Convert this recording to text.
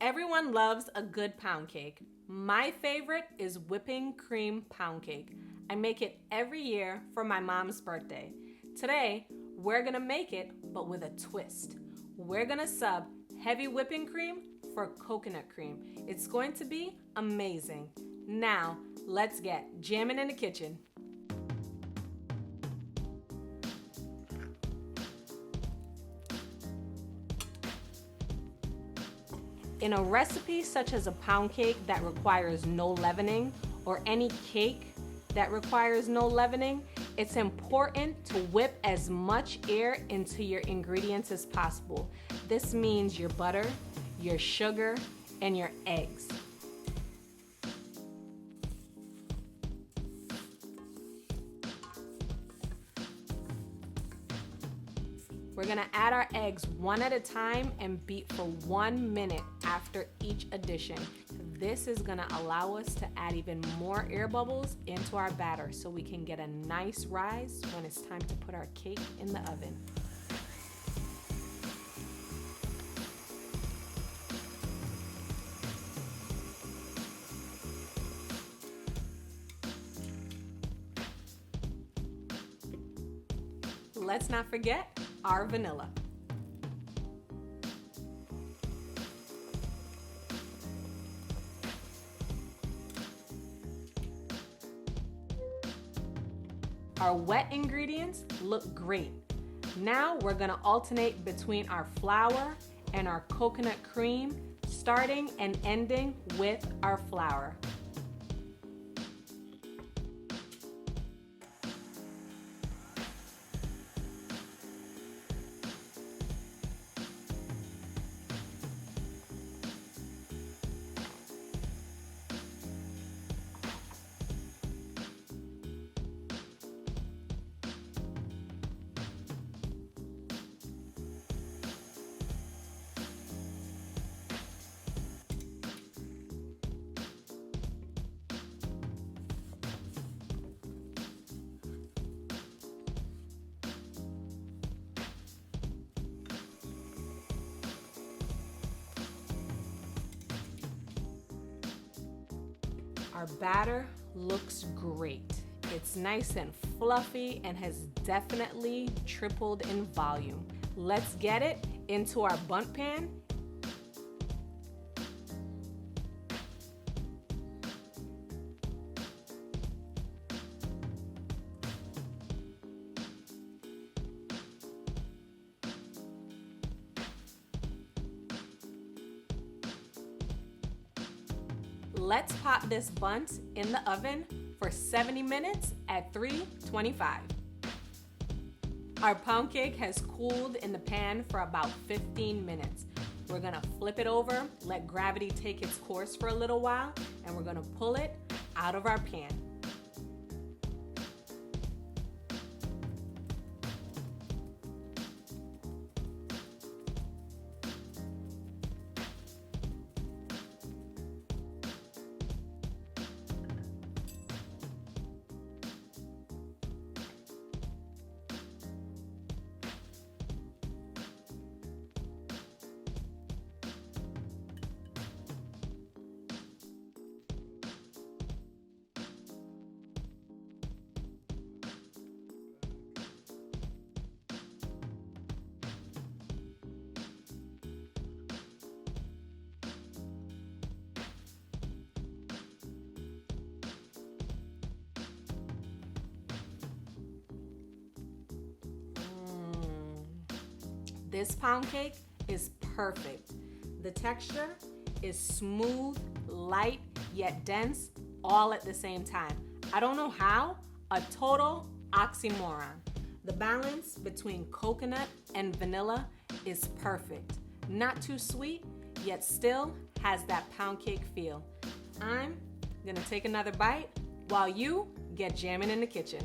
Everyone loves a good pound cake. My favorite is whipping cream pound cake. I make it every year for my mom's birthday. Today, we're gonna make it, but with a twist. We're gonna sub heavy whipping cream for coconut cream. It's going to be amazing. Now, let's get jamming in the kitchen. In a recipe such as a pound cake that requires no leavening, or any cake that requires no leavening, it's important to whip as much air into your ingredients as possible. This means your butter, your sugar, and your eggs. We're gonna add our eggs one at a time and beat for 1 minute after each addition. This is gonna allow us to add even more air bubbles into our batter so we can get a nice rise when it's time to put our cake in the oven. Let's not forget our vanilla. Our wet ingredients look great. Now we're gonna alternate between our flour and our coconut cream, starting and ending with our flour. Our batter looks great. It's nice and fluffy and has definitely tripled in volume. Let's get it into our bundt pan. Let's pop this bundt in the oven for 70 minutes at 325. Our pound cake has cooled in the pan for about 15 minutes. We're gonna flip it over, let gravity take its course for a little while, and we're gonna pull it out of our pan. This pound cake is perfect. The texture is smooth, light, yet dense, all at the same time. I don't know how, a total oxymoron. The balance between coconut and vanilla is perfect. Not too sweet, yet still has that pound cake feel. I'm gonna take another bite while you get jamming in the kitchen.